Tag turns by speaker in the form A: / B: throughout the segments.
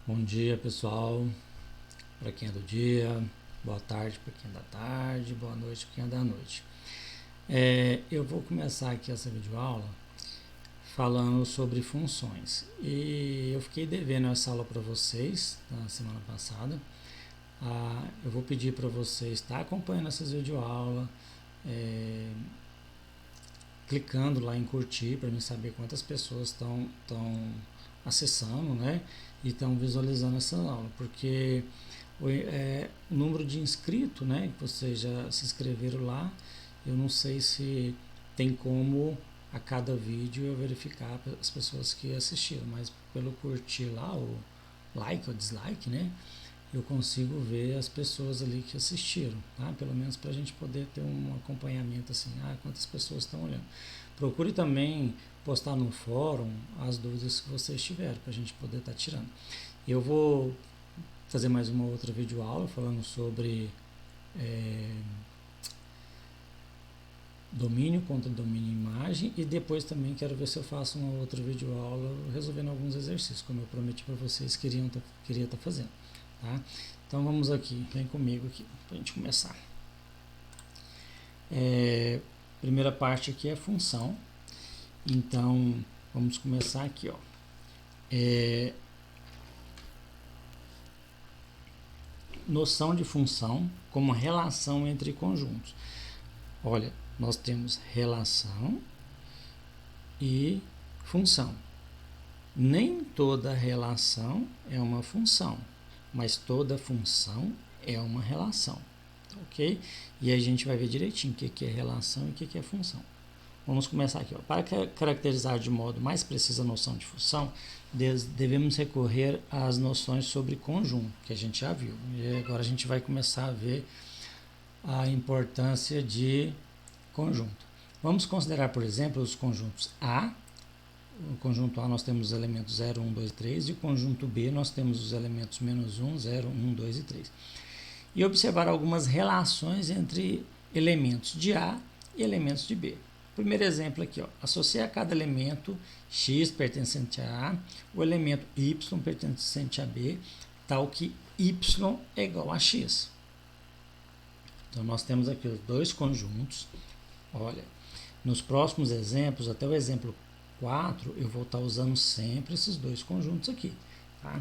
A: Bom dia, pessoal, para quem é do dia, boa tarde para quem é da tarde, boa noite para quem é da noite. Eu vou começar aqui essa videoaula falando sobre funções. E eu fiquei devendo essa aula para vocês na semana passada. Eu vou pedir para vocês estar acompanhando essas videoaulas, clicando lá em curtir para mim saber quantas pessoas estão acessando, né? E estão visualizando essa aula, porque o número de inscritos, né? Que vocês já se inscreveram lá, eu não sei se tem como a cada vídeo eu verificar as pessoas que assistiram, mas pelo curtir lá, o like ou dislike, né? Eu consigo ver as pessoas ali que assistiram, tá? Pelo menos para a gente poder ter um acompanhamento assim, quantas pessoas estão olhando. Procure também postar no fórum as dúvidas que vocês tiverem, para a gente poder estar tirando. Eu vou fazer mais uma outra videoaula falando sobre domínio contra domínio imagem, e depois também quero ver se eu faço uma outra videoaula resolvendo alguns exercícios, como eu prometi para vocês queria estar fazendo. Tá? Então vamos aqui, vem comigo aqui para a gente começar. Primeira parte aqui é função. Então vamos começar aqui, ó. Noção de função como relação entre conjuntos. Olha, nós temos relação e função. Nem toda relação é uma função, mas toda função é uma relação, ok? E a gente vai ver direitinho o que é relação e o que é função. Vamos começar aqui. Ó. Para caracterizar de modo mais preciso a noção de função, devemos recorrer às noções sobre conjunto, que a gente já viu. E agora a gente vai começar a ver a importância de conjunto. Vamos considerar, por exemplo, os conjuntos A. No conjunto A nós temos os elementos 0, 1, 2 e 3, e o conjunto B nós temos os elementos -1, 0, 1, 2 e 3. E observar algumas relações entre elementos de A e elementos de B. Primeiro exemplo aqui, ó, associa a cada elemento x pertencente a A o elemento y pertencente a B, tal que y é igual a x. Então nós temos aqui os dois conjuntos. Olha, nos próximos exemplos, até o exemplo 4, eu vou estar usando sempre esses dois conjuntos aqui. Tá?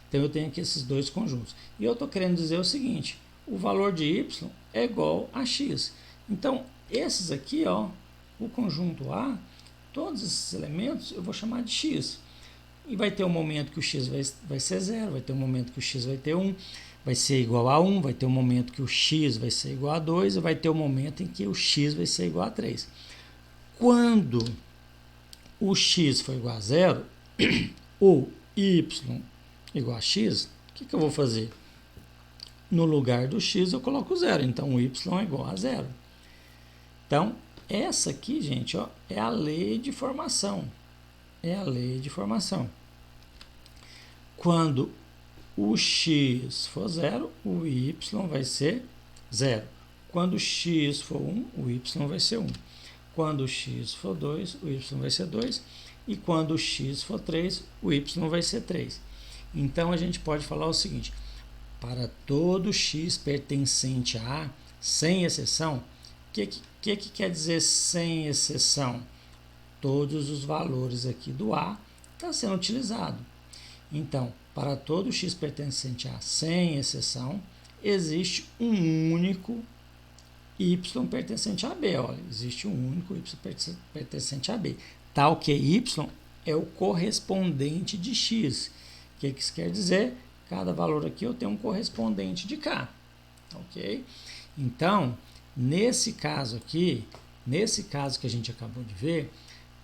A: Então eu tenho aqui esses dois conjuntos. E eu estou querendo dizer o seguinte: o valor de y é igual a x. Então esses aqui, ó, o conjunto A, todos esses elementos eu vou chamar de x. E vai ter um momento que o x vai ser 0, vai ter um momento que o x vai ter 1, vai ser igual a 1, vai ter um momento que o x vai ser igual a 2 e vai ter um momento em que o x vai ser igual a 3. Quando o x for igual a 0, ou y igual a x, o que eu vou fazer? No lugar do x eu coloco 0, então o y é igual a 0. Então, essa aqui, gente, ó, é a lei de formação. É a lei de formação. Quando o x for 0, o y vai ser 0. Quando o x for 1, o y vai ser 1. Quando o x for 2, o y vai ser 2. E quando o x for 3, o y vai ser 3. Então, a gente pode falar o seguinte: para todo x pertencente a A, sem exceção, o que quer dizer sem exceção? Todos os valores aqui do A estão sendo utilizados. Então, para todo x pertencente a A, sem exceção, existe um único y pertencente a B. Olha, existe um único y pertencente a B. Tal que y é o correspondente de x. O que isso quer dizer? Cada valor aqui eu tenho um correspondente de K. Ok? Então, nesse caso aqui, nesse caso que a gente acabou de ver,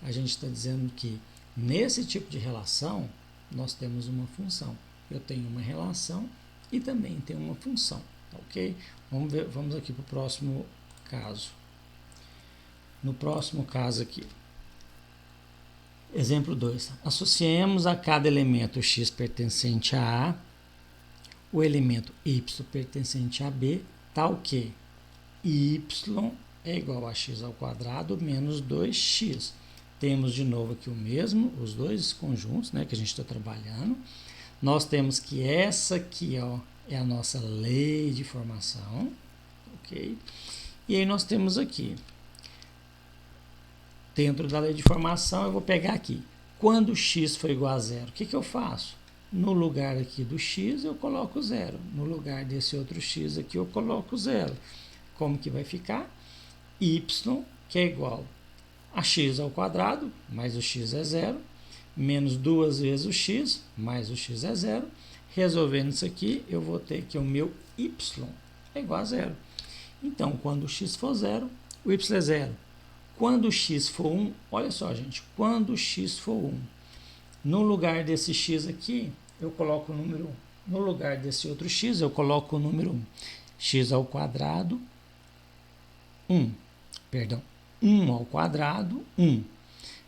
A: a gente está dizendo que nesse tipo de relação nós temos uma função. Eu tenho uma relação e também tenho uma função. Ok? Vamos aqui para o próximo caso. No próximo caso aqui, exemplo 2. Associemos a cada elemento x pertencente a A o elemento y pertencente a B, tal que y é igual a x ao quadrado menos 2x. Temos de novo aqui o mesmo, os dois conjuntos, né, que a gente está trabalhando. nós temos que essa aqui, ó, é a nossa lei de formação, ok? E aí nós temos aqui, dentro da lei de formação, eu vou pegar aqui, quando x for igual a zero, o que eu faço? No lugar aqui do x, eu coloco zero. No lugar desse outro x aqui, eu coloco zero. Como que vai ficar? Y, que é igual a x ao quadrado, mais o x é zero, menos 2 vezes o x, mais o x é zero. Resolvendo isso aqui, eu vou ter que o meu y é igual a zero. Então, quando o x for zero, o y é zero. Quando o x for 1, olha só, gente, quando o x for 1, no lugar desse x aqui, eu coloco o número 1. No lugar desse outro x, eu coloco o número 1. X ao quadrado, 1. Perdão, 1 ao quadrado, 1.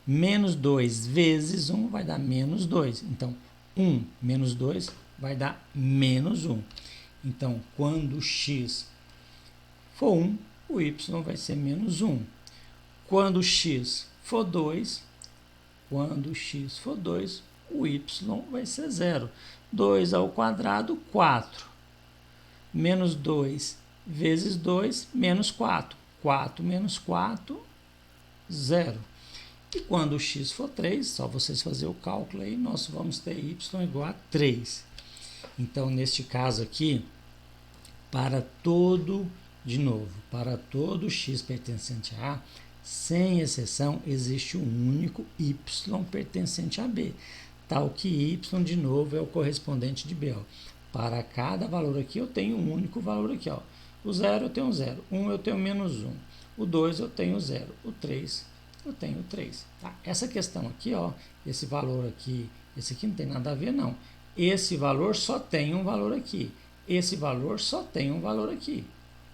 A: Menos 2 vezes 1 vai dar menos 2. Então, 1 menos 2 vai dar menos 1. Então, quando x for 1, o y vai ser menos 1. Quando x for 2, o y vai ser 0. 2 ao quadrado, 4. Menos 2 vezes 2, menos 4. 4 menos 4, 0. E quando o x for 3, só vocês fazerem o cálculo aí, nós vamos ter y igual a 3. Então, neste caso aqui, para todo x pertencente a A, sem exceção, existe um único y pertencente a B, tal que y, de novo, é o correspondente de B. Ó. Para cada valor aqui, eu tenho um único valor aqui. Ó. O 0 eu tenho 0, 1 eu tenho menos 1, o 2 eu tenho 0, o 3 eu tenho 3. Tá? Essa questão aqui, ó, esse valor aqui, esse aqui não tem nada a ver, não. Esse valor só tem um valor aqui. Esse valor só tem um valor aqui.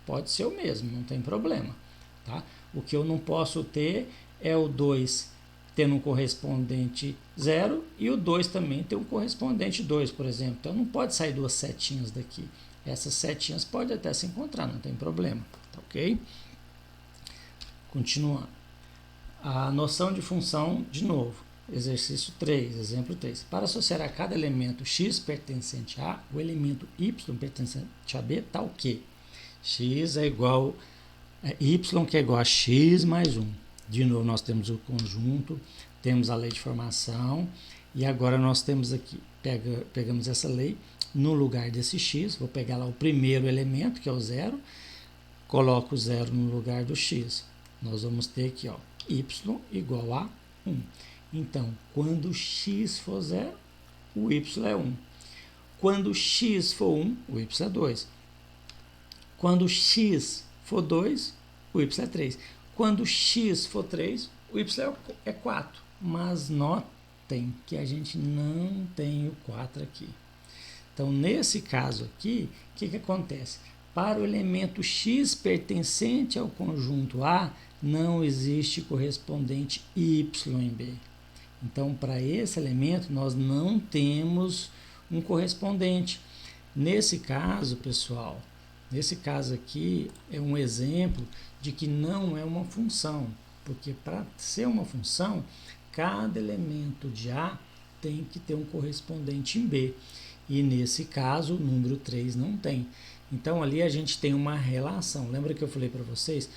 A: Pode ser o mesmo, não tem problema. Tá? O que eu não posso ter é o 2 tendo um correspondente 0 e o 2 também tem um correspondente 2, por exemplo. Então, não pode sair duas setinhas daqui. Essas setinhas podem até se encontrar, não tem problema. Tá, ok? Continuando. A noção de função, de novo. Exercício 3, exemplo 3. Para associar a cada elemento x pertencente a A, o elemento y pertencente a B, tal que x é igual y, que é igual a x mais 1. De novo, nós temos o conjunto, temos a lei de formação, e agora nós temos aqui, pegamos essa lei, no lugar desse x, vou pegar lá o primeiro elemento, que é o 0, coloco o 0 no lugar do x. Nós vamos ter aqui, ó, y igual a 1. Então, quando x for 0, o y é 1. Quando x for 1, o y é 2. Quando x for 2, o y é 3. Quando x for 3, o y é 4. Mas notem que a gente não tem o 4 aqui. Então, nesse caso aqui, o que acontece? Para o elemento x pertencente ao conjunto A, não existe correspondente y em B. Então, para esse elemento, nós não temos um correspondente. Nesse caso, pessoal, nesse caso aqui é um exemplo de que não é uma função, porque para ser uma função, cada elemento de A tem que ter um correspondente em B. E nesse caso, o número 3 não tem. Então, ali a gente tem uma relação. Lembra que eu falei para vocês?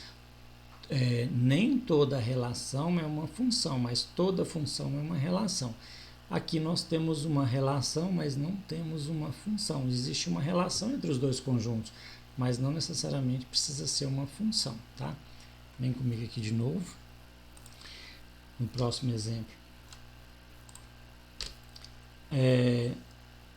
A: Nem toda relação é uma função, mas toda função é uma relação. Aqui nós temos uma relação, mas não temos uma função. Existe uma relação entre os dois conjuntos, mas não necessariamente precisa ser uma função, tá? Vem comigo aqui de novo. No próximo exemplo.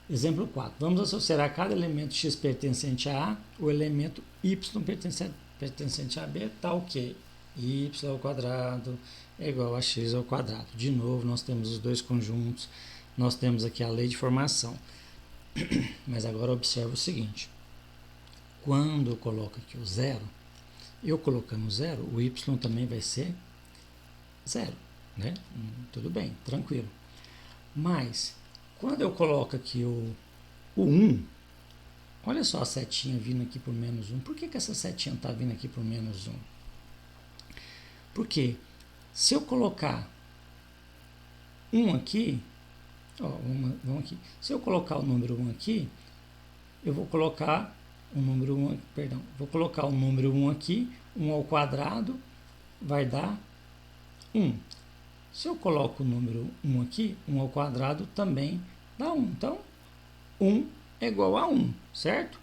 A: Exemplo 4. Vamos associar a cada elemento x pertencente a A o elemento y pertencente a B, tal que y ao quadrado é igual a x ao quadrado. De novo, nós temos os dois conjuntos, nós temos aqui a lei de formação. Mas agora observa o seguinte, quando eu coloco aqui o 0, eu colocando 0, o y também vai ser 0, né? Tudo bem, tranquilo. Mas, quando eu coloco aqui o 1, olha só a setinha vindo aqui por menos 1. Por que essa setinha está vindo aqui por menos 1? Porque se eu colocar 1 aqui, Ó, vamos aqui. Se eu colocar o número 1 aqui, eu vou colocar o número 1, perdão, vou colocar o número 1 aqui, 1 ao quadrado vai dar 1. Se eu coloco o número 1 aqui, 1 ao quadrado também dá 1. Então, 1 é igual a 1, certo?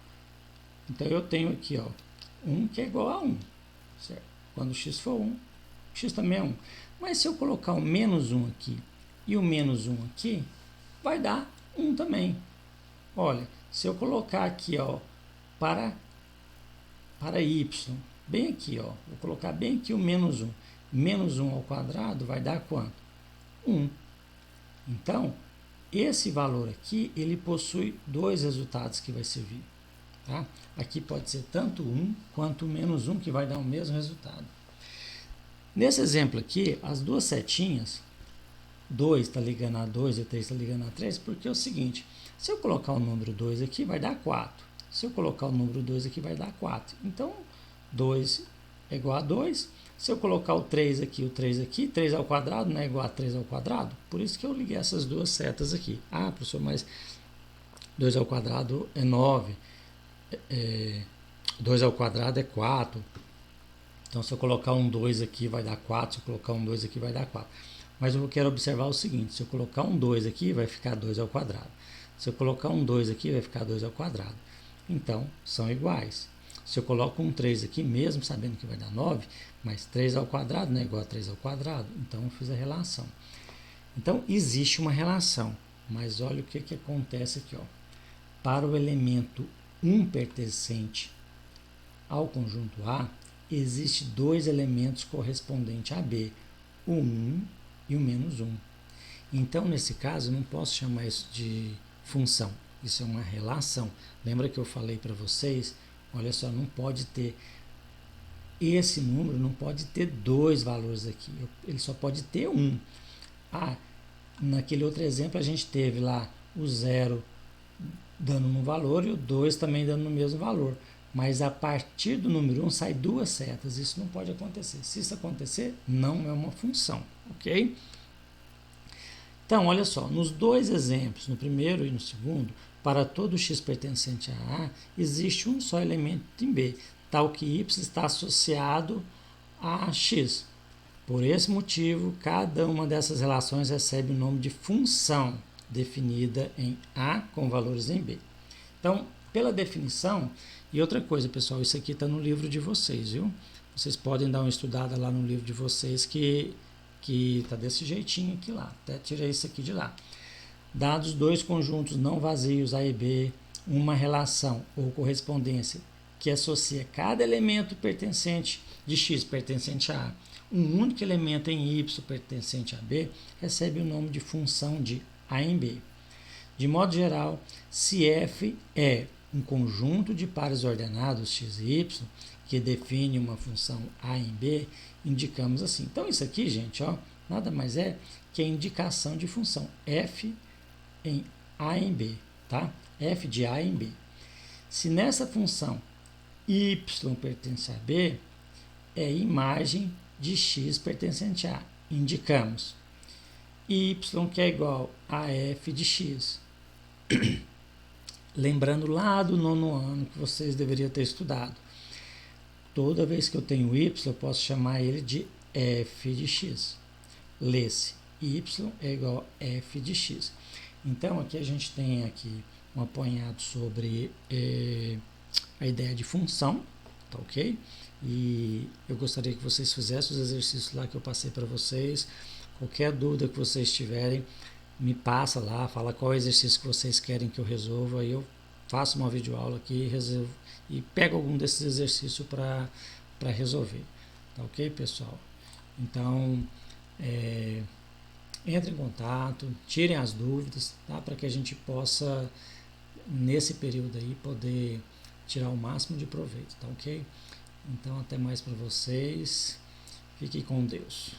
A: Então, eu tenho aqui, ó, 1 que é igual a 1, certo? Quando x for 1, x também é 1. Mas se eu colocar o menos 1 aqui e o menos 1 aqui, vai dar 1 também. Olha, se eu colocar aqui, ó, para y, bem aqui, ó, vou colocar bem aqui o menos 1. Menos 1 ao quadrado vai dar quanto? 1. Então, esse valor aqui, ele possui dois resultados que vai servir. Tá? Aqui pode ser tanto 1 quanto menos 1, que vai dar o mesmo resultado. Nesse exemplo aqui, as duas setinhas, 2 está ligando a 2 e 3 está ligando a 3, porque é o seguinte, se eu colocar o número 2 aqui, vai dar 4. Se eu colocar o número 2 aqui, vai dar 4. Então, 2 é igual a 2. Se eu colocar o 3 aqui, 3 ao quadrado não é igual a 3 ao quadrado? Por isso que eu liguei essas duas setas aqui. Ah, professor, mas 2 ao quadrado é 9. 2 ao quadrado é 4. Então, se eu colocar um 2 aqui, vai dar 4. Se eu colocar um 2 aqui, vai dar 4. Mas eu quero observar o seguinte, se eu colocar um 2 aqui, vai ficar 2 ao quadrado. Se eu colocar um 2 aqui, vai ficar 2 ao quadrado. Então, são iguais. Se eu coloco um 3 aqui, mesmo sabendo que vai dar 9, mas 3 ao quadrado não é igual a 3 ao quadrado. Então, eu fiz a relação. Então, existe uma relação. Mas olha o que acontece aqui. Ó. Para o elemento 1 pertencente ao conjunto A, existem dois elementos correspondentes a B, o 1 e o menos 1. Então, nesse caso, eu não posso chamar isso de função. Isso é uma relação. Lembra que eu falei para vocês? Olha só, não pode ter esse número, não pode ter dois valores aqui. Ele só pode ter um. Ah, naquele outro exemplo a gente teve lá o 0 dando no valor e o 2 também dando no mesmo valor. Mas a partir do número 1 sai duas setas. Isso não pode acontecer. Se isso acontecer, não é uma função, ok? Então, olha só, nos dois exemplos, no primeiro e no segundo, para todo x pertencente a A, existe um só elemento em B, tal que y está associado a x. Por esse motivo, cada uma dessas relações recebe o nome de função, definida em A com valores em B. Então, pela definição, e outra coisa, pessoal, isso aqui está no livro de vocês, viu? Vocês podem dar uma estudada lá no livro de vocês que está desse jeitinho aqui lá. Até tirei isso aqui de lá. Dados dois conjuntos não vazios, A e B, uma relação ou correspondência que associa cada elemento pertencente de X pertencente a A, um único elemento em Y pertencente a B, recebe o nome de função de A em B. De modo geral, se F é um conjunto de pares ordenados x e y, que define uma função A em B, indicamos assim. Então, isso aqui, gente, ó, nada mais é que a indicação de função f em A em B, tá? F de A em B. Se nessa função y pertence a B, é imagem de x pertencente a A. Indicamos y que é igual a f de x. Lembrando lá do nono ano que vocês deveriam ter estudado. Toda vez que eu tenho y, eu posso chamar ele de f de x. Lê-se, y é igual a f de x. Então, aqui a gente tem aqui um apanhado sobre a ideia de função, tá ok? E eu gostaria que vocês fizessem os exercícios lá que eu passei para vocês. Qualquer dúvida que vocês tiverem, me passa lá, fala qual exercício que vocês querem que eu resolva, aí eu faço uma videoaula aqui e pego algum desses exercícios para resolver, tá ok, pessoal? Então, entre em contato, tirem as dúvidas, tá? Para que a gente possa, nesse período aí, poder tirar o máximo de proveito, tá ok? Então, até mais para vocês, fiquem com Deus.